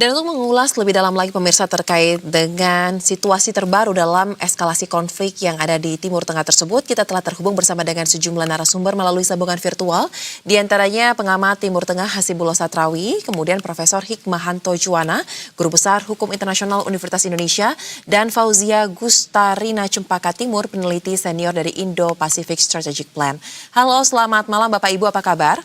Dan untuk mengulas lebih dalam lagi pemirsa terkait dengan situasi terbaru dalam eskalasi konflik yang ada di Timur Tengah tersebut, kita telah terhubung bersama dengan sejumlah narasumber melalui sambungan virtual, di antaranya pengamat Timur Tengah Hasibullah Satrawi, kemudian Profesor Hikmahanto Juwana, Guru Besar Hukum Internasional Universitas Indonesia, dan Fauzia Gustarina Cempaka Timur, peneliti senior dari Indo-Pacific Strategic Plan. Halo, selamat malam Bapak Ibu, apa kabar?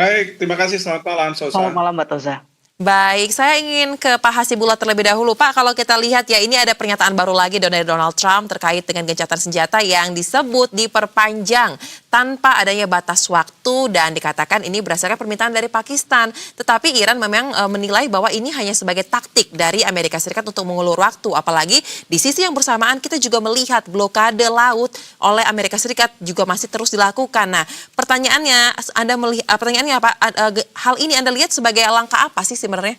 Baik, terima kasih. Selamat malam, Sosa. Selamat malam, Mbak Toza. Baik, saya ingin ke Pak Hasibullah terlebih dahulu. Pak, kalau kita lihat ya ini ada pernyataan baru lagi dari Donald Trump terkait dengan gencatan senjata yang disebut diperpanjang tanpa adanya batas waktu dan dikatakan ini berdasarkan permintaan dari Pakistan. Tetapi Iran memang menilai bahwa ini hanya sebagai taktik dari Amerika Serikat untuk mengulur waktu. Apalagi di sisi yang bersamaan kita juga melihat blokade laut oleh Amerika Serikat juga masih terus dilakukan. Nah, pertanyaannya Pak, hal ini Anda lihat sebagai langkah apa sih sebenarnya?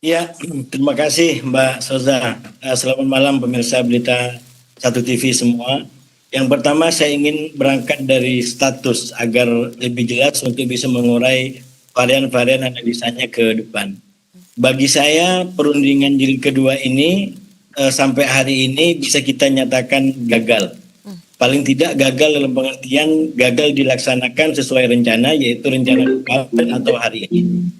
Ya, terima kasih Mbak Soza. Selamat malam pemirsa Berita 1 TV semua. Yang pertama saya ingin berangkat dari status agar lebih jelas untuk bisa mengurai varian-varian analisanya ke depan. Bagi saya perundingan jilid kedua ini sampai hari ini bisa kita nyatakan gagal. Paling tidak gagal dalam pengertian gagal dilaksanakan sesuai rencana, yaitu rencana kemarin atau hari ini.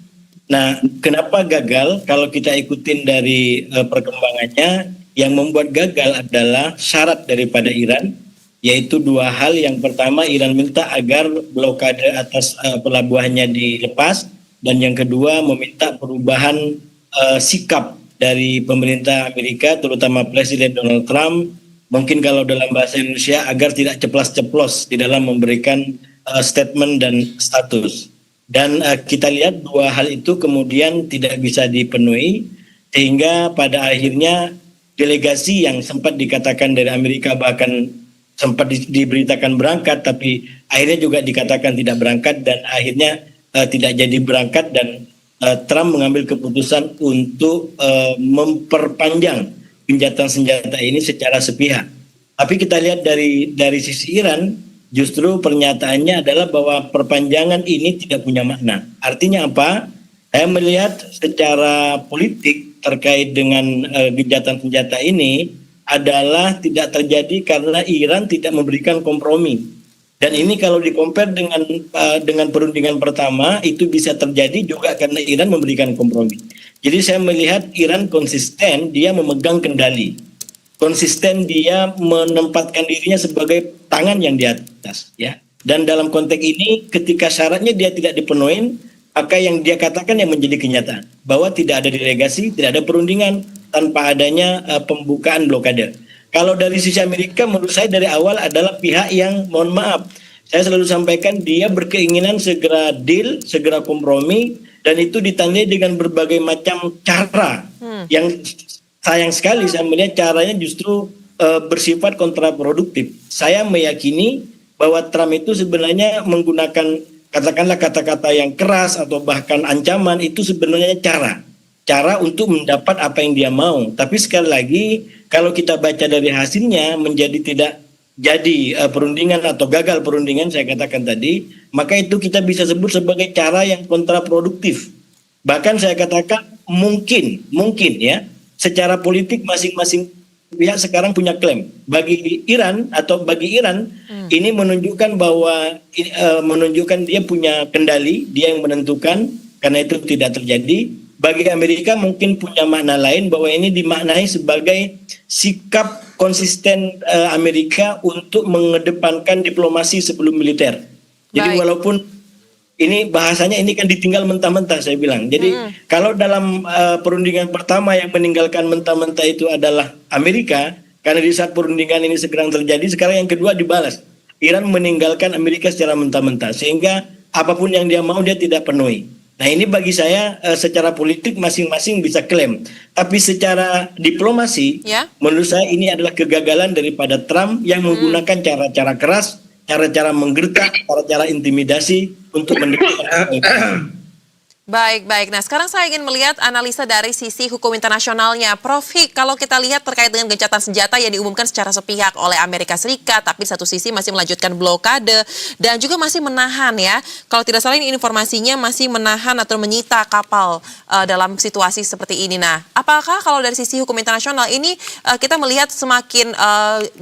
Nah, kenapa gagal? Kalau kita ikutin dari perkembangannya, yang membuat gagal adalah syarat daripada Iran, yaitu dua hal. Yang pertama, Iran minta agar blokade atas pelabuhannya dilepas, dan yang kedua meminta perubahan sikap dari pemerintah Amerika, terutama Presiden Donald Trump, mungkin kalau dalam bahasa Indonesia agar tidak ceplas-ceplos di dalam memberikan statement dan status. Dan kita lihat dua hal itu kemudian tidak bisa dipenuhi, sehingga pada akhirnya delegasi yang sempat dikatakan dari Amerika bahkan sempat diberitakan berangkat, tapi akhirnya juga dikatakan tidak berangkat dan akhirnya tidak jadi berangkat, dan Trump mengambil keputusan untuk memperpanjang gencatan senjata ini secara sepihak. Tapi kita lihat dari sisi Iran, justru pernyataannya adalah bahwa perpanjangan ini tidak punya makna. Artinya apa? Saya melihat secara politik terkait dengan gencatan senjata ini adalah tidak terjadi karena Iran tidak memberikan kompromi. Dan ini kalau di-compare dengan perundingan pertama, itu bisa terjadi juga karena Iran memberikan kompromi. Jadi saya melihat Iran konsisten, dia memegang kendali. Konsisten dia menempatkan dirinya sebagai tangan yang di atas, ya. Dan dalam konteks ini ketika syaratnya dia tidak dipenuhi, maka yang dia katakan yang menjadi kenyataan bahwa tidak ada delegasi, tidak ada perundingan tanpa adanya pembukaan blokade. Kalau dari sisi Amerika, menurut saya dari awal adalah pihak yang, mohon maaf, saya selalu sampaikan dia berkeinginan segera deal, segera kompromi, dan itu ditandai dengan berbagai macam cara. Yang sayang sekali saya melihat caranya justru bersifat kontraproduktif. Saya meyakini bahwa Trump itu sebenarnya menggunakan katakanlah kata-kata yang keras atau bahkan ancaman, itu sebenarnya cara untuk mendapat apa yang dia mau. Tapi sekali lagi kalau kita baca dari hasilnya menjadi tidak jadi perundingan atau gagal perundingan, saya katakan tadi, maka itu kita bisa sebut sebagai cara yang kontraproduktif. Bahkan saya katakan mungkin ya, secara politik masing-masing pihak sekarang punya klaim. Bagi Iran ini menunjukkan bahwa menunjukkan dia punya kendali, dia yang menentukan, karena itu tidak terjadi. Bagi Amerika mungkin punya makna lain, bahwa ini dimaknai sebagai sikap konsisten Amerika untuk mengedepankan diplomasi sebelum militer. Jadi walaupun ini bahasanya ini kan ditinggal mentah-mentah, saya bilang. Jadi kalau dalam perundingan pertama yang meninggalkan mentah-mentah itu adalah Amerika, karena di saat perundingan ini segera terjadi, sekarang yang kedua dibalas. Iran meninggalkan Amerika secara mentah-mentah, sehingga apapun yang dia mau dia tidak penuhi. Nah, ini bagi saya secara politik masing-masing bisa klaim. Tapi secara diplomasi, menurut saya ini adalah kegagalan daripada Trump yang menggunakan cara-cara keras, cara-cara menggertak, cara-cara intimidasi untuk mendekatkan. Baik, baik. Nah, sekarang saya ingin melihat analisa dari sisi hukum internasionalnya. Prof. Hik, kalau kita lihat terkait dengan gencatan senjata yang diumumkan secara sepihak oleh Amerika Serikat, tapi di satu sisi masih melanjutkan blokade dan juga masih menahan ya. Kalau tidak salah ini informasinya masih menahan atau menyita kapal dalam situasi seperti ini. Nah, apakah kalau dari sisi hukum internasional ini kita melihat semakin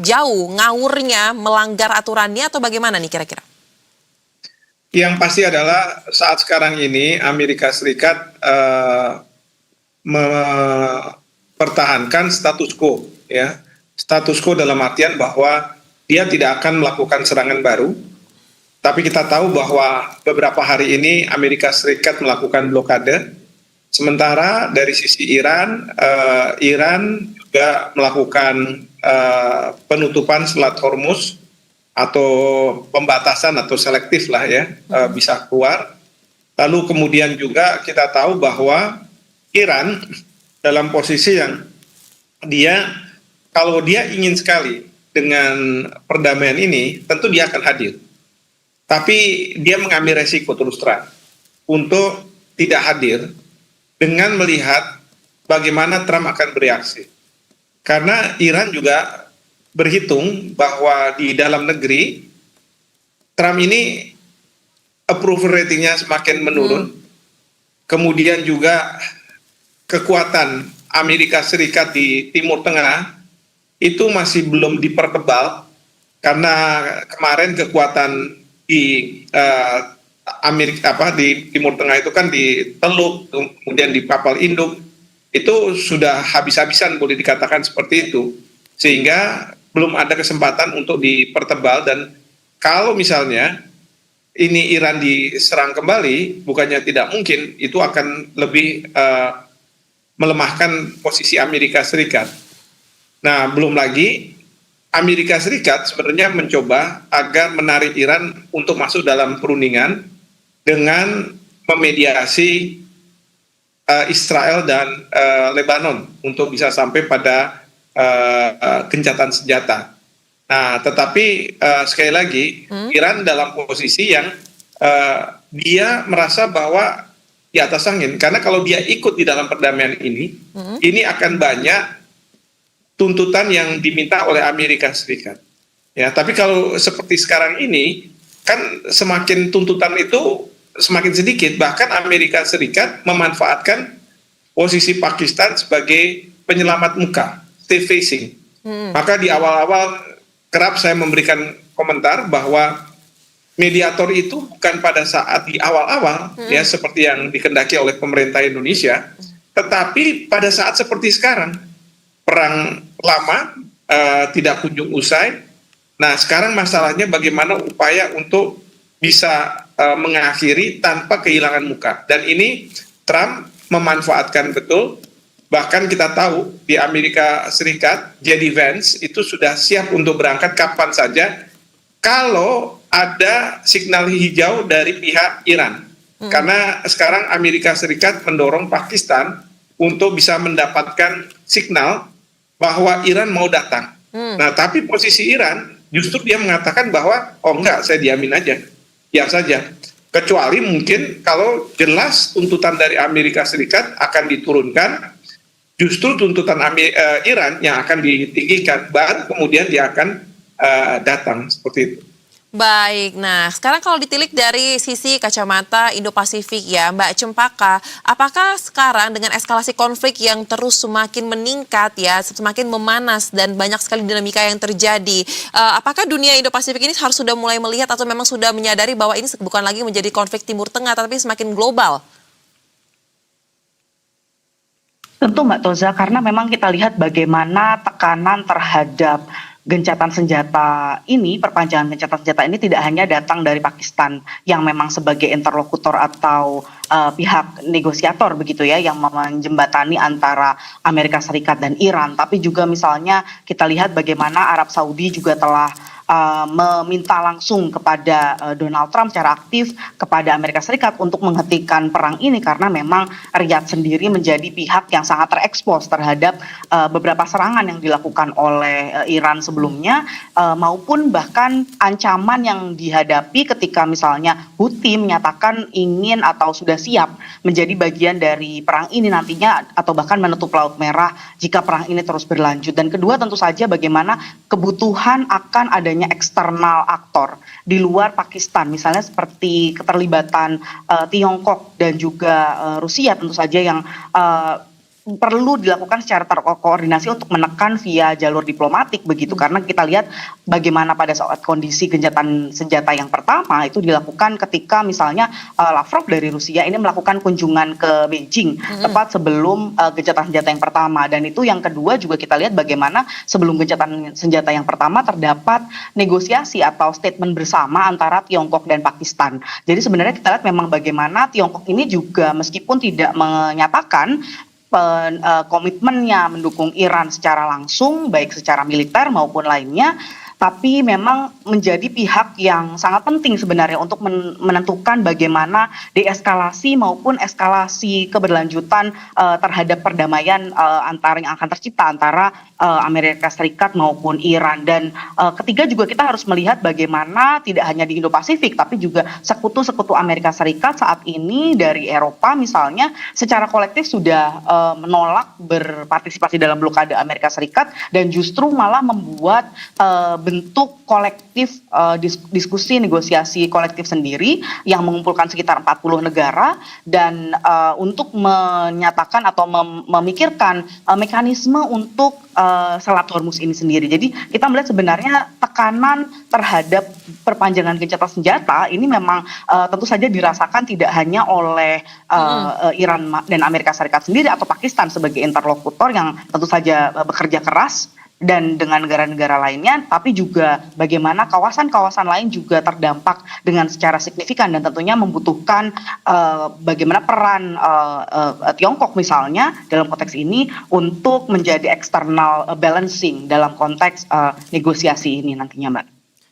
jauh ngawurnya melanggar aturannya atau bagaimana nih kira-kira? Yang pasti adalah saat sekarang ini Amerika Serikat mempertahankan status quo, ya. Status quo dalam artian bahwa dia tidak akan melakukan serangan baru. Tapi kita tahu bahwa beberapa hari ini Amerika Serikat melakukan blokade. Sementara dari sisi Iran, Iran juga melakukan penutupan Selat Hormuz atau pembatasan atau selektif lah ya, bisa keluar. Lalu kemudian juga kita tahu bahwa Iran dalam posisi yang kalau dia ingin sekali dengan perdamaian ini, tentu dia akan hadir. Tapi dia mengambil resiko terus terang untuk tidak hadir dengan melihat bagaimana Trump akan bereaksi. Karena Iran juga berhitung bahwa di dalam negeri Trump ini approval ratingnya semakin menurun. Kemudian juga kekuatan Amerika Serikat di Timur Tengah itu masih belum dipertebal karena kemarin kekuatan di di Timur Tengah itu kan di Teluk, kemudian di kapal induk itu sudah habis-habisan boleh dikatakan seperti itu, sehingga belum ada kesempatan untuk dipertebal. Dan kalau misalnya ini Iran diserang kembali, bukannya tidak mungkin, itu akan lebih melemahkan posisi Amerika Serikat. Nah, belum lagi Amerika Serikat sebenarnya mencoba agar menarik Iran untuk masuk dalam perundingan dengan memediasi Israel dan Lebanon untuk bisa sampai pada gencatan senjata. Nah, tetapi sekali lagi Iran dalam posisi yang dia merasa bahwa di atas angin, karena kalau dia ikut di dalam perdamaian ini akan banyak tuntutan yang diminta oleh Amerika Serikat. Ya, tapi kalau seperti sekarang ini kan semakin tuntutan itu semakin sedikit, bahkan Amerika Serikat memanfaatkan posisi Pakistan sebagai penyelamat muka, stay facing. Maka di awal-awal kerap saya memberikan komentar bahwa mediator itu bukan pada saat di awal-awal ya seperti yang dikehendaki oleh pemerintah Indonesia, tetapi pada saat seperti sekarang, perang lama tidak kunjung usai. Nah, sekarang masalahnya bagaimana upaya untuk bisa mengakhiri tanpa kehilangan muka. Dan ini Trump memanfaatkan betul. Bahkan kita tahu di Amerika Serikat, J.D. Vance itu sudah siap untuk berangkat kapan saja kalau ada signal hijau dari pihak Iran. Karena sekarang Amerika Serikat mendorong Pakistan untuk bisa mendapatkan signal bahwa Iran mau datang. Nah, tapi posisi Iran justru dia mengatakan bahwa oh enggak, saya diamin aja, biar saja. Kecuali mungkin kalau jelas tuntutan dari Amerika Serikat akan diturunkan, justru tuntutan Iran yang akan ditinggikan, baru kemudian dia akan datang seperti itu. Baik, nah sekarang kalau ditilik dari sisi kacamata Indo-Pasifik ya Mbak Cempaka, apakah sekarang dengan eskalasi konflik yang terus semakin meningkat ya, semakin memanas dan banyak sekali dinamika yang terjadi, apakah dunia Indo-Pasifik ini harus sudah mulai melihat atau memang sudah menyadari bahwa ini bukan lagi menjadi konflik Timur Tengah tapi semakin global? Tentu Mbak Toza, karena memang kita lihat bagaimana tekanan terhadap gencatan senjata ini, perpanjangan gencatan senjata ini tidak hanya datang dari Pakistan yang memang sebagai interlokutor atau pihak negosiator begitu ya, yang menjembatani antara Amerika Serikat dan Iran, tapi juga misalnya kita lihat bagaimana Arab Saudi juga telah meminta langsung kepada Donald Trump secara aktif kepada Amerika Serikat untuk menghentikan perang ini, karena memang Riyadh sendiri menjadi pihak yang sangat terekspos terhadap beberapa serangan yang dilakukan oleh Iran sebelumnya, maupun bahkan ancaman yang dihadapi ketika misalnya Houthi menyatakan ingin atau sudah siap menjadi bagian dari perang ini nantinya, atau bahkan menutup Laut Merah jika perang ini terus berlanjut. Dan kedua, tentu saja bagaimana kebutuhan akan adanya eksternal aktor di luar Pakistan, misalnya seperti keterlibatan Tiongkok dan juga Rusia tentu saja, yang perlu dilakukan secara terkoordinasi untuk menekan via jalur diplomatik begitu, karena kita lihat bagaimana pada saat kondisi gencatan senjata yang pertama itu dilakukan ketika misalnya Lavrov dari Rusia ini melakukan kunjungan ke Beijing tepat sebelum gencatan senjata yang pertama. Dan itu yang kedua juga kita lihat bagaimana sebelum gencatan senjata yang pertama terdapat negosiasi atau statement bersama antara Tiongkok dan Pakistan. Jadi sebenarnya kita lihat memang bagaimana Tiongkok ini juga meskipun tidak menyatakan komitmennya mendukung Iran secara langsung, baik secara militer maupun lainnya, tapi memang menjadi pihak yang sangat penting sebenarnya untuk menentukan bagaimana deeskalasi maupun eskalasi keberlanjutan terhadap perdamaian antara yang akan tercipta antara Amerika Serikat maupun Iran. Dan ketiga juga kita harus melihat bagaimana tidak hanya di Indo-Pasifik tapi juga sekutu-sekutu Amerika Serikat saat ini dari Eropa misalnya secara kolektif sudah menolak berpartisipasi dalam blokade Amerika Serikat dan justru malah membuat bentuk kolektif diskusi negosiasi kolektif sendiri yang mengumpulkan sekitar 40 negara dan untuk menyatakan atau memikirkan mekanisme untuk Selat Hormuz ini sendiri. Jadi kita melihat sebenarnya tekanan terhadap perpanjangan gencatan senjata ini memang tentu saja dirasakan tidak hanya oleh Iran dan Amerika Serikat sendiri atau Pakistan sebagai interlokutor yang tentu saja bekerja keras dan dengan negara-negara lainnya, tapi juga bagaimana kawasan-kawasan lain juga terdampak dengan secara signifikan dan tentunya membutuhkan bagaimana peran Tiongkok misalnya dalam konteks ini untuk menjadi external balancing dalam konteks negosiasi ini nantinya, Mbak.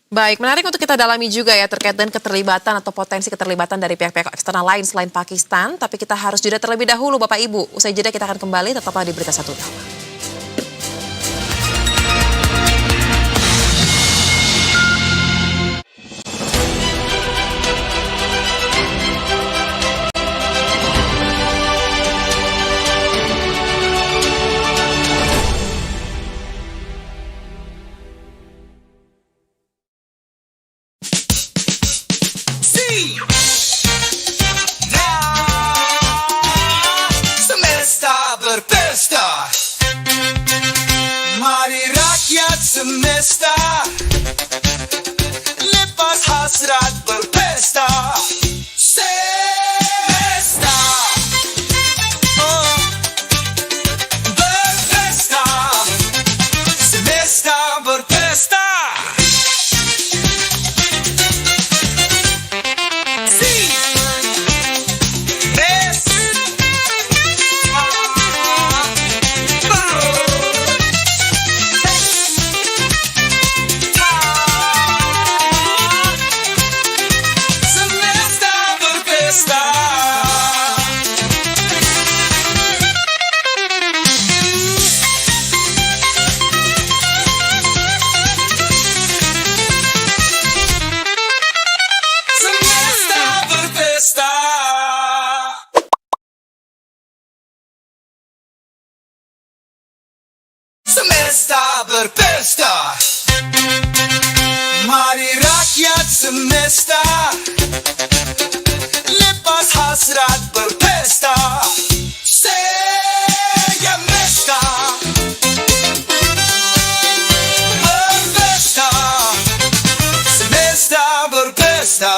Baik, menarik untuk kita dalami juga ya terkait dengan keterlibatan atau potensi keterlibatan dari pihak-pihak eksternal lain selain Pakistan, tapi kita harus jeda terlebih dahulu Bapak Ibu. Usai jeda kita akan kembali, tetaplah di Berita Satu Utama. Berpesta, mari rakyat semesta, lepas hasrat berpesta. Semesta, oh, berpesta, semesta berpesta. Semesta berpesta, mari rakyat semesta, lepas hasrat berpesta. Semesta, berpesta, semesta berpesta.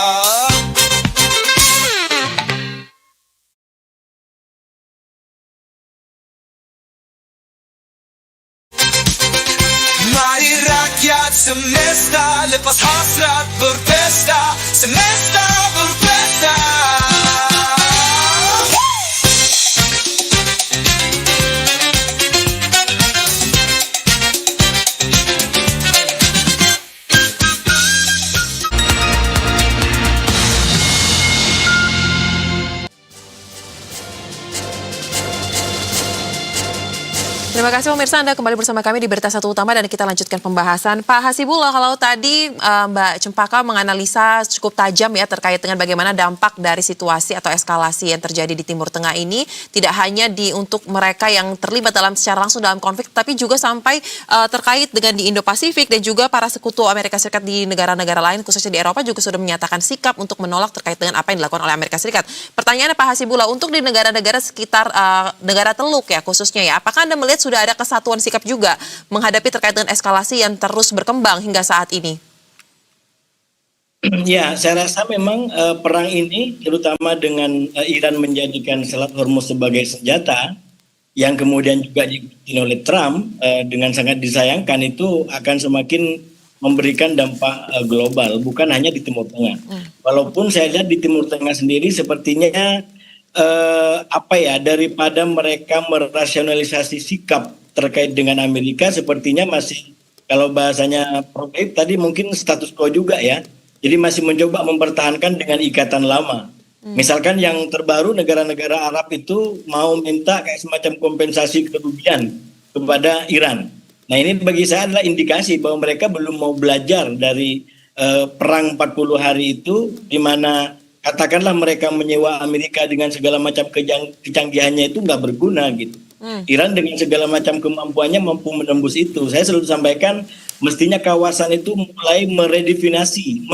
Mari rakyat semesta, lepas hasrat berpesta. Semesta berpesta. Terima kasih pemirsa, Anda kembali bersama kami di Berita Satu Utama dan kita lanjutkan pembahasan. Pak Hasibullah, kalau tadi Mbak Cempaka menganalisa cukup tajam ya terkait dengan bagaimana dampak dari situasi atau eskalasi yang terjadi di Timur Tengah ini tidak hanya untuk mereka yang terlibat secara langsung dalam konflik, tapi juga sampai terkait dengan di Indo-Pasifik dan juga para sekutu Amerika Serikat di negara-negara lain, khususnya di Eropa juga sudah menyatakan sikap untuk menolak terkait dengan apa yang dilakukan oleh Amerika Serikat. Pertanyaannya Pak Hasibullah, untuk di negara-negara sekitar negara Teluk ya khususnya ya, apakah Anda melihat sudah ada kesatuan sikap juga menghadapi terkait dengan eskalasi yang terus berkembang hingga saat ini? Ya, saya rasa memang perang ini terutama dengan Iran menjadikan Selat Hormuz sebagai senjata yang kemudian juga diikuti oleh Trump dengan sangat disayangkan itu akan semakin memberikan dampak global, bukan hanya di Timur Tengah. Walaupun saya lihat di Timur Tengah sendiri sepertinya daripada mereka merasionalisasi sikap terkait dengan Amerika, sepertinya masih, kalau bahasanya Prof. tadi mungkin status quo juga ya. Jadi masih mencoba mempertahankan dengan ikatan lama. Misalkan yang terbaru negara-negara Arab itu mau minta kayak semacam kompensasi kerugian kepada Iran. Nah ini bagi saya adalah indikasi bahwa mereka belum mau belajar dari perang 40 hari itu, di mana katakanlah mereka menyewa Amerika dengan segala macam kecanggihannya itu nggak berguna gitu. Iran dengan segala macam kemampuannya mampu menembus itu. Saya selalu sampaikan mestinya kawasan itu mulai meredefinisi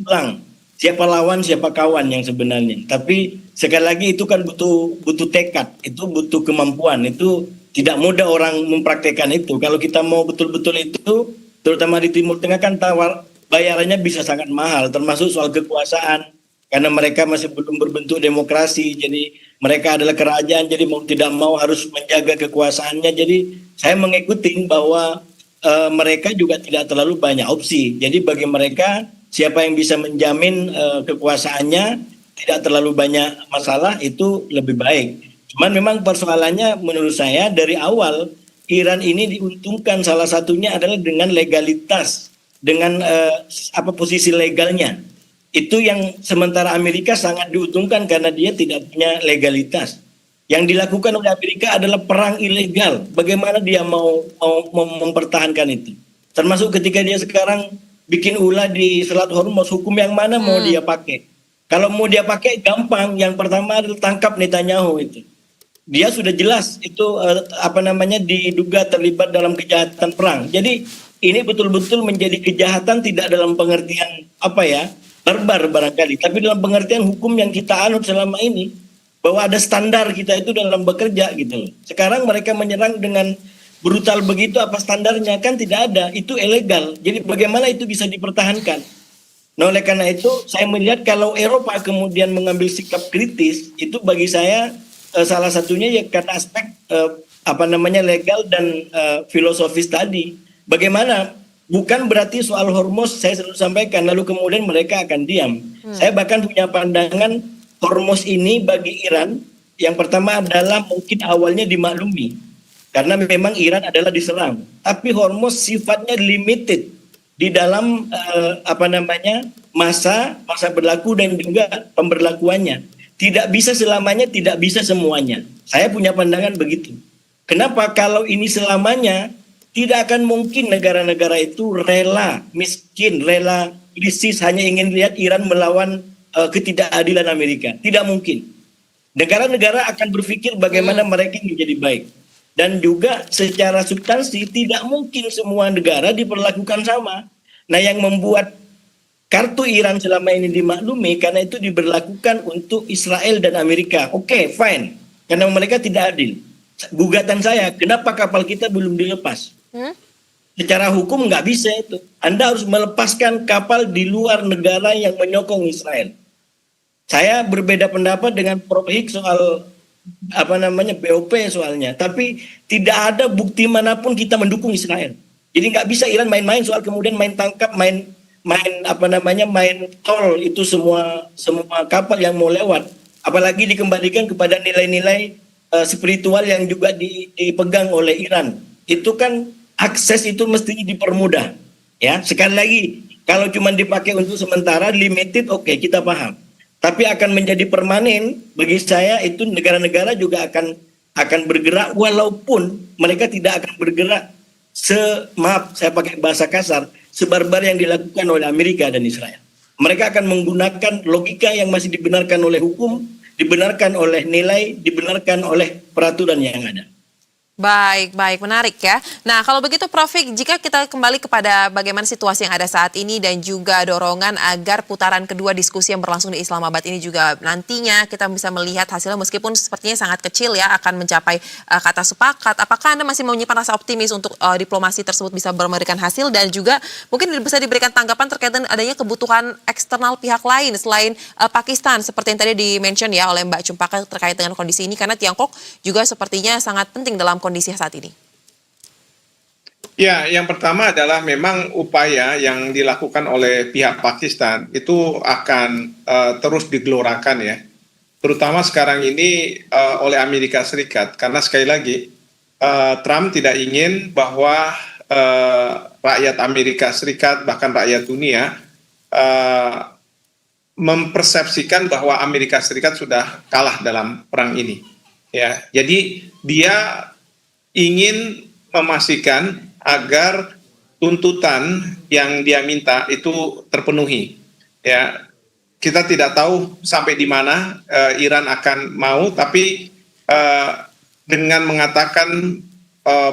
ulang siapa lawan siapa kawan yang sebenarnya. Tapi sekali lagi itu kan butuh tekad, itu butuh kemampuan, itu tidak mudah orang mempraktekkan itu. Kalau kita mau betul-betul itu, terutama di Timur Tengah kan bayarannya bisa sangat mahal, termasuk soal kekuasaan. Karena mereka masih belum berbentuk demokrasi, jadi mereka adalah kerajaan, jadi mau tidak mau harus menjaga kekuasaannya. Jadi saya mengikuti bahwa mereka juga tidak terlalu banyak opsi. Jadi bagi mereka siapa yang bisa menjamin kekuasaannya tidak terlalu banyak masalah itu lebih baik. Cuman memang persoalannya menurut saya dari awal Iran ini diuntungkan salah satunya adalah dengan legalitas, dengan posisi legalnya. Itu yang sementara Amerika sangat diuntungkan karena dia tidak punya legalitas. Yang dilakukan oleh Amerika adalah perang ilegal. Bagaimana dia mau mempertahankan itu? Termasuk ketika dia sekarang bikin ulah di Selat Hormuz, hukum yang mana mau dia pakai? Kalau mau dia pakai gampang. Yang pertama adalah tangkap Netanyahu itu. Dia sudah jelas itu diduga terlibat dalam kejahatan perang. Jadi ini betul-betul menjadi kejahatan tidak dalam pengertian barbar barangkali, tapi dalam pengertian hukum yang kita anut selama ini, bahwa ada standar kita itu dalam bekerja gitu loh. Sekarang mereka menyerang dengan brutal begitu, apa standarnya? Kan tidak ada, itu ilegal. Jadi bagaimana itu bisa dipertahankan? Nah oleh karena itu saya melihat kalau Eropa kemudian mengambil sikap kritis, itu bagi saya salah satunya ya karena aspek legal dan filosofis tadi. Bagaimana? Bukan berarti soal Hormuz saya selalu sampaikan lalu kemudian mereka akan diam. Saya bahkan punya pandangan Hormuz ini bagi Iran yang pertama adalah mungkin awalnya dimaklumi karena memang Iran adalah diserang. Tapi Hormuz sifatnya limited di dalam masa berlaku dan juga pemberlakuannya. Tidak bisa selamanya, tidak bisa semuanya. Saya punya pandangan begitu. Kenapa? Kalau ini selamanya, tidak akan mungkin negara-negara itu rela miskin, rela krisis hanya ingin lihat Iran melawan ketidakadilan Amerika. Tidak mungkin. Negara-negara akan berpikir bagaimana mereka menjadi baik. Dan juga secara substansi tidak mungkin semua negara diperlakukan sama. Nah yang membuat kartu Iran selama ini dimaklumi karena itu diberlakukan untuk Israel dan Amerika. Oke, fine. Karena mereka tidak adil. Gugatan saya, kenapa kapal kita belum dilepas? Secara hukum nggak bisa itu. Anda harus melepaskan kapal di luar negara yang menyokong Israel. Saya berbeda pendapat dengan Prof. Hik soal BOP soalnya. Tapi tidak ada bukti manapun kita mendukung Israel. Jadi nggak bisa Iran main-main soal kemudian main tangkap, main tol itu semua kapal yang mau lewat. Apalagi dikembalikan kepada nilai-nilai spiritual yang juga dipegang oleh Iran. Itu kan akses itu mestinya dipermudah. Ya, sekali lagi, kalau cuma dipakai untuk sementara, limited, oke, kita paham. Tapi akan menjadi permanen, bagi saya itu negara-negara juga akan akan bergerak walaupun mereka tidak akan bergerak maaf saya pakai bahasa kasar, sebarbar yang dilakukan oleh Amerika dan Israel. Mereka akan menggunakan logika yang masih dibenarkan oleh hukum, dibenarkan oleh nilai, dibenarkan oleh peraturan yang ada. Baik, menarik ya. Nah, kalau begitu Prof. Jika kita kembali kepada bagaimana situasi yang ada saat ini dan juga dorongan agar putaran kedua diskusi yang berlangsung di Islamabad ini juga nantinya kita bisa melihat hasilnya meskipun sepertinya sangat kecil ya akan mencapai kata sepakat. Apakah Anda masih menyimpan rasa optimis untuk diplomasi tersebut bisa memberikan hasil dan juga mungkin bisa diberikan tanggapan terkait dengan adanya kebutuhan eksternal pihak lain selain Pakistan seperti yang tadi di-mention ya oleh Mbak Cumpaka terkait dengan kondisi ini karena Tiongkok juga sepertinya sangat penting dalam kondisi saat ini? Ya, yang pertama adalah memang upaya yang dilakukan oleh pihak Pakistan itu akan terus digelorakan ya. Terutama sekarang ini oleh Amerika Serikat. Karena sekali lagi, Trump tidak ingin bahwa rakyat Amerika Serikat, bahkan rakyat dunia, mempersepsikan bahwa Amerika Serikat sudah kalah dalam perang ini. Ya, jadi dia ingin memastikan agar tuntutan yang dia minta itu terpenuhi. Ya, kita tidak tahu sampai di mana Iran akan mau, tapi dengan mengatakan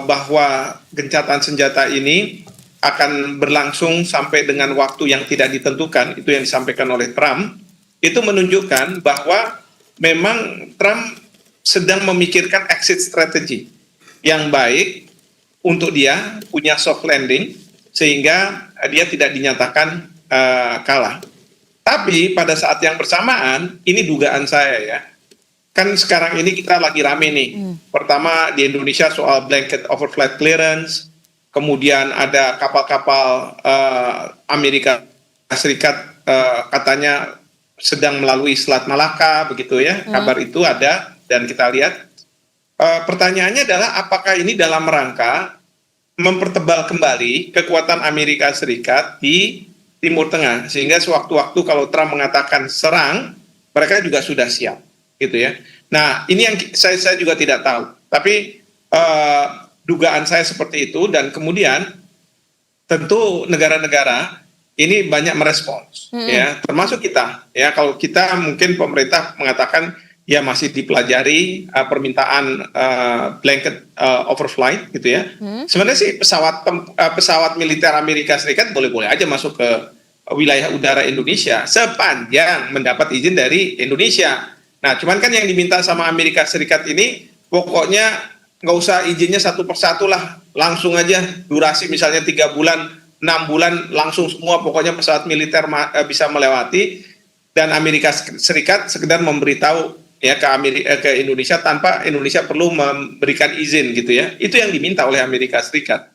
bahwa gencatan senjata ini akan berlangsung sampai dengan waktu yang tidak ditentukan, itu yang disampaikan oleh Trump, itu menunjukkan bahwa memang Trump sedang memikirkan exit strategy yang baik untuk dia punya soft landing sehingga dia tidak dinyatakan kalah. Tapi pada saat yang bersamaan, ini dugaan saya ya, kan sekarang ini kita lagi rame nih. Pertama di Indonesia soal blanket overflight clearance, kemudian ada kapal-kapal Amerika Serikat katanya sedang melalui Selat Malaka, begitu ya, kabar itu ada dan kita lihat. Pertanyaannya adalah apakah ini dalam rangka mempertebal kembali kekuatan Amerika Serikat di Timur Tengah sehingga sewaktu-waktu kalau Trump mengatakan serang mereka juga sudah siap gitu ya. Nah ini yang saya juga tidak tahu tapi dugaan saya seperti itu dan kemudian tentu negara-negara ini banyak merespons ya termasuk kita ya. Kalau kita mungkin pemerintah mengatakan ya masih dipelajari permintaan blanket overflight gitu ya. Sebenarnya sih pesawat militer Amerika Serikat boleh-boleh aja masuk ke wilayah udara Indonesia sepanjang mendapat izin dari Indonesia. Nah, cuman kan yang diminta sama Amerika Serikat ini pokoknya nggak usah izinnya satu persatu lah, langsung aja durasi misalnya 3 bulan, 6 bulan langsung semua pokoknya pesawat militer bisa melewati dan Amerika Serikat sekedar memberitahu ya ke Indonesia tanpa Indonesia perlu memberikan izin gitu ya. Itu yang diminta oleh Amerika Serikat.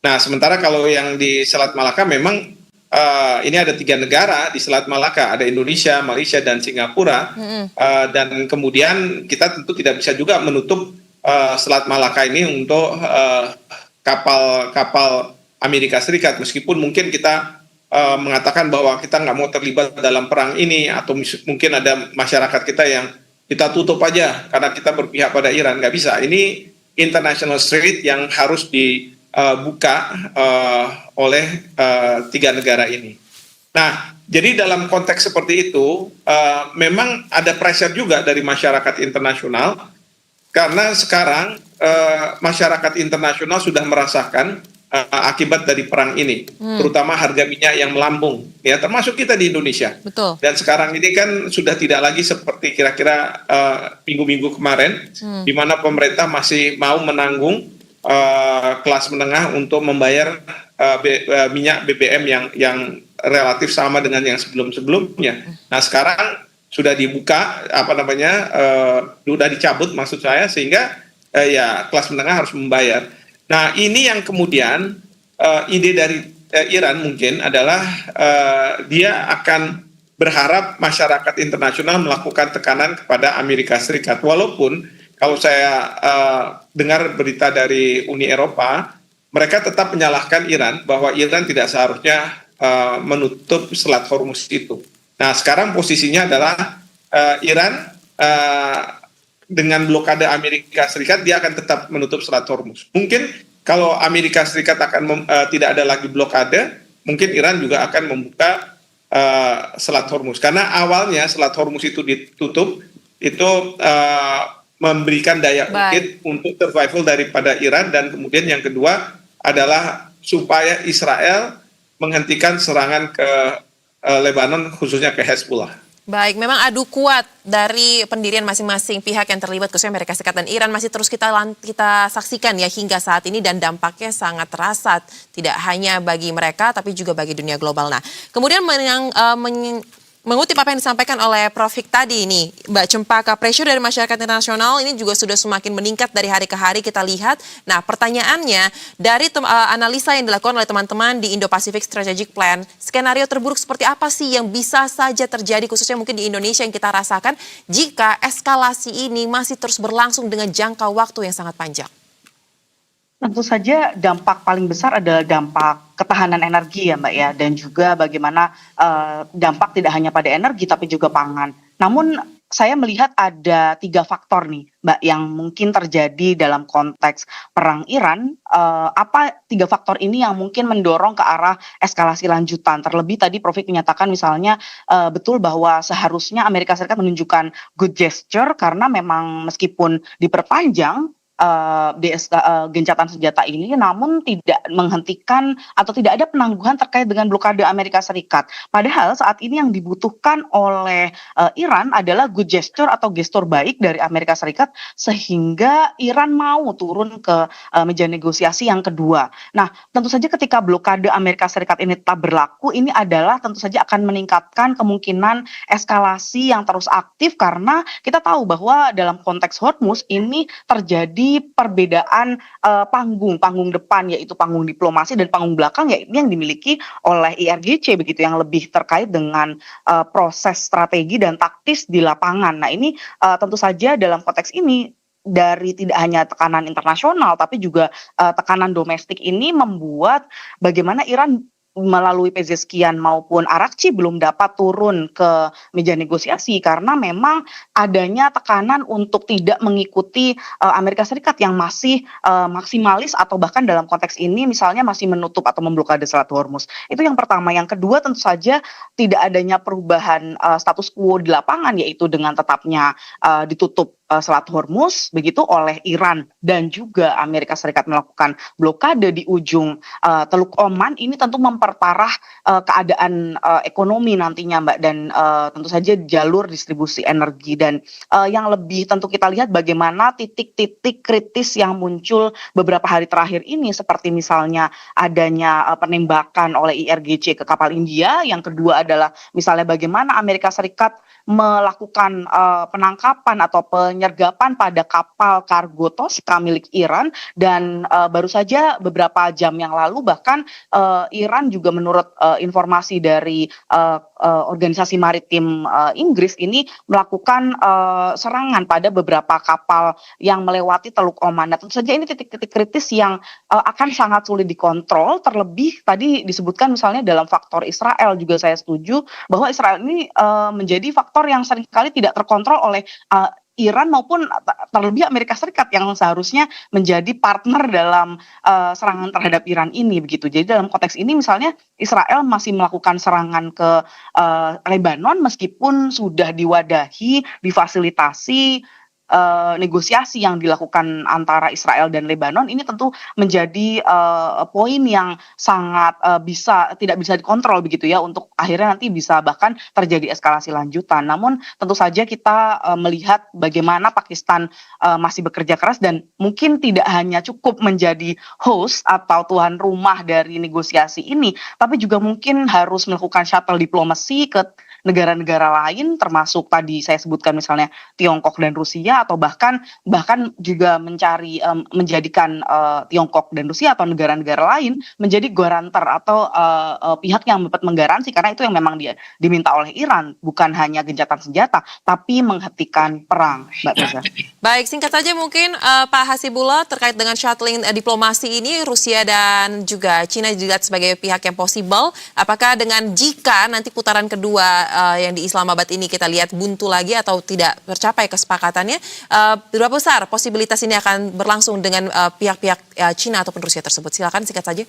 Nah, sementara kalau yang di Selat Malaka memang ini ada 3 negara di Selat Malaka, ada Indonesia, Malaysia dan Singapura. Dan kemudian kita tentu tidak bisa juga menutup Selat Malaka ini untuk kapal-kapal Amerika Serikat meskipun mungkin kita mengatakan bahwa kita nggak mau terlibat dalam perang ini atau mungkin ada masyarakat kita yang kita tutup aja karena kita berpihak pada Iran. Nggak bisa. Ini international street yang harus dibuka oleh 3 negara ini. Nah, jadi dalam konteks seperti itu, memang ada pressure juga dari masyarakat internasional karena sekarang masyarakat internasional sudah merasakan akibat dari perang ini, terutama harga minyak yang melambung, ya termasuk kita di Indonesia. Betul. Dan sekarang ini kan sudah tidak lagi seperti kira-kira minggu-minggu kemarin, di mana pemerintah masih mau menanggung kelas menengah untuk membayar minyak BBM yang relatif sama dengan yang sebelum-sebelumnya. Nah sekarang sudah dibuka, sudah dicabut maksud saya, sehingga ya kelas menengah harus membayar. Nah ini yang kemudian ide dari Iran mungkin adalah dia akan berharap masyarakat internasional melakukan tekanan kepada Amerika Serikat. Walaupun kalau saya dengar berita dari Uni Eropa, mereka tetap menyalahkan Iran bahwa Iran tidak seharusnya menutup Selat Hormuz itu. Nah sekarang posisinya adalah Iran dengan blokade Amerika Serikat dia akan tetap menutup Selat Hormuz. Mungkin kalau Amerika Serikat akan tidak ada lagi blokade, mungkin Iran juga akan membuka Selat Hormuz. Karena awalnya Selat Hormuz itu ditutup, itu memberikan daya ungkit untuk survival daripada Iran, dan kemudian yang kedua adalah supaya Israel menghentikan serangan ke Lebanon, khususnya ke Hezbollah. Baik, memang adu kuat dari pendirian masing-masing pihak yang terlibat, khususnya Amerika Serikat dan Iran, masih terus kita saksikan ya hingga saat ini, dan dampaknya sangat terasa tidak hanya bagi mereka tapi juga bagi dunia global. Nah, kemudian mengutip apa yang disampaikan oleh Prof. Hik tadi ini, Mbak Cempaka, pressure dari masyarakat internasional ini juga sudah semakin meningkat dari hari ke hari kita lihat. Nah, pertanyaannya dari analisa yang dilakukan oleh teman-teman di Indo-Pacific Strategic Plan, skenario terburuk seperti apa sih yang bisa saja terjadi, khususnya mungkin di Indonesia yang kita rasakan jika eskalasi ini masih terus berlangsung dengan jangka waktu yang sangat panjang? Tentu saja dampak paling besar adalah dampak ketahanan energi ya Mbak ya, dan juga bagaimana dampak tidak hanya pada energi tapi juga pangan. Namun saya melihat ada 3 faktor nih Mbak yang mungkin terjadi dalam konteks perang Iran. Apa 3 faktor ini yang mungkin mendorong ke arah eskalasi lanjutan? Terlebih tadi Prof. menyatakan misalnya betul bahwa seharusnya Amerika Serikat menunjukkan good gesture karena memang meskipun diperpanjang gencatan senjata ini, namun tidak menghentikan atau tidak ada penangguhan terkait dengan blokade Amerika Serikat. Padahal saat ini yang dibutuhkan oleh Iran adalah good gesture atau gestur baik dari Amerika Serikat sehingga Iran mau turun ke meja negosiasi yang kedua. Nah, tentu saja ketika blokade Amerika Serikat ini tetap berlaku, ini adalah tentu saja akan meningkatkan kemungkinan eskalasi yang terus aktif, karena kita tahu bahwa dalam konteks Hormuz ini terjadi perbedaan panggung depan yaitu panggung diplomasi dan panggung belakang yaitu yang dimiliki oleh IRGC begitu, yang lebih terkait dengan proses strategi dan taktis di lapangan. Nah, ini tentu saja dalam konteks ini dari tidak hanya tekanan internasional tapi juga tekanan domestik ini membuat bagaimana Iran melalui Pezeshkian maupun Arakci belum dapat turun ke meja negosiasi karena memang adanya tekanan untuk tidak mengikuti Amerika Serikat yang masih maksimalis atau bahkan dalam konteks ini misalnya masih menutup atau memblokade Selat Hormuz. Itu yang pertama. Yang kedua tentu saja tidak adanya perubahan status quo di lapangan, yaitu dengan tetapnya ditutup Selat Hormuz begitu oleh Iran dan juga Amerika Serikat melakukan blokade di ujung Teluk Oman. Ini tentu memperparah keadaan ekonomi nantinya Mbak, dan tentu saja jalur distribusi energi, dan yang lebih tentu kita lihat bagaimana titik-titik kritis yang muncul beberapa hari terakhir ini, seperti misalnya adanya penembakan oleh IRGC ke kapal India. Yang kedua adalah misalnya bagaimana Amerika Serikat melakukan penangkapan atau penyergapan pada kapal kargo Tosca milik Iran, dan baru saja beberapa jam yang lalu bahkan Iran juga menurut informasi dari organisasi maritim Inggris ini melakukan serangan pada beberapa kapal yang melewati Teluk Oman. Nah, tentu saja ini titik-titik kritis yang akan sangat sulit dikontrol. Terlebih tadi disebutkan misalnya dalam faktor Israel, juga saya setuju bahwa Israel ini menjadi faktor yang seringkali tidak terkontrol oleh Iran maupun terlebih Amerika Serikat yang seharusnya menjadi partner dalam serangan terhadap Iran ini begitu. Jadi dalam konteks ini misalnya Israel masih melakukan serangan ke Lebanon meskipun sudah diwadahi, difasilitasi negosiasi yang dilakukan antara Israel dan Lebanon. Ini tentu menjadi poin yang sangat tidak bisa dikontrol begitu ya, untuk akhirnya nanti bisa bahkan terjadi eskalasi lanjutan. Namun tentu saja kita melihat bagaimana Pakistan masih bekerja keras dan mungkin tidak hanya cukup menjadi host atau tuan rumah dari negosiasi ini, tapi juga mungkin harus melakukan shuttle diplomasi ke negara-negara lain, termasuk tadi saya sebutkan misalnya Tiongkok dan Rusia, atau bahkan juga menjadikan Tiongkok dan Rusia atau negara-negara lain menjadi garantor atau pihak yang dapat menggaransi, karena itu yang memang dia diminta oleh Iran, bukan hanya gencatan senjata tapi menghentikan perang, Mbak Teza. Baik, singkat saja mungkin Pak Hasibullah terkait dengan shuttling diplomasi ini, Rusia dan juga Cina dilihat sebagai pihak yang possible. Apakah dengan jika nanti putaran kedua yang di Islamabad ini kita lihat buntu lagi atau tidak tercapai kesepakatannya, berapa besar posibilitas ini akan berlangsung dengan pihak-pihak Cina ataupun Rusia tersebut? Silakan singkat saja.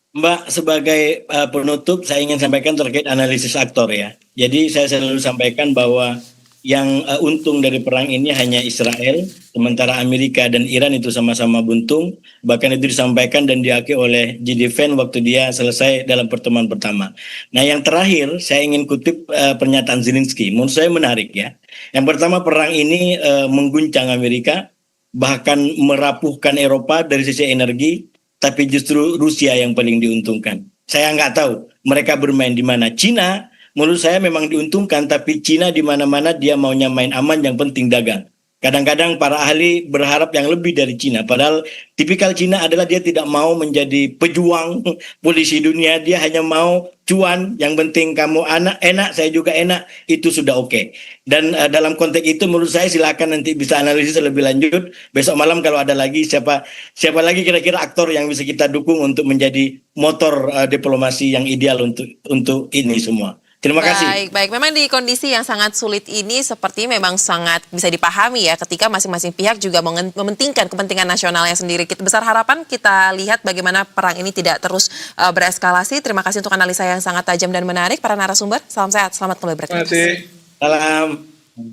Mbak, sebagai penutup saya ingin sampaikan terkait analisis aktor ya. Jadi saya selalu sampaikan bahwa yang untung dari perang ini hanya Israel, sementara Amerika dan Iran itu sama-sama buntung. Bahkan itu disampaikan dan diakui oleh J.D. Vance waktu dia selesai dalam pertemuan pertama. Nah yang terakhir saya ingin kutip pernyataan Zelensky. Menurut saya menarik ya. Yang pertama, perang ini mengguncang Amerika, bahkan merapuhkan Eropa dari sisi energi, tapi justru Rusia yang paling diuntungkan. Saya nggak tahu mereka bermain di mana. Cina menurut saya memang diuntungkan, tapi Cina di mana-mana dia maunya main aman, yang penting dagang. Kadang-kadang para ahli berharap yang lebih dari Cina. Padahal tipikal Cina adalah dia tidak mau menjadi pejuang polisi dunia. Dia hanya mau cuan, yang penting kamu enak, saya juga enak, itu sudah oke. Dan dalam konteks itu menurut saya silakan nanti bisa analisis lebih lanjut. Besok malam kalau ada lagi siapa lagi kira-kira aktor yang bisa kita dukung untuk menjadi motor diplomasi yang ideal untuk ini semua. Terima kasih. Baik. Memang di kondisi yang sangat sulit ini seperti memang sangat bisa dipahami ya ketika masing-masing pihak juga mementingkan kepentingan nasionalnya sendiri. Besar harapan kita lihat bagaimana perang ini tidak terus bereskalasi. Terima kasih untuk analisa yang sangat tajam dan menarik para narasumber. Salam sehat, selamat kembali beraktivitas. Terima kasih. Salam.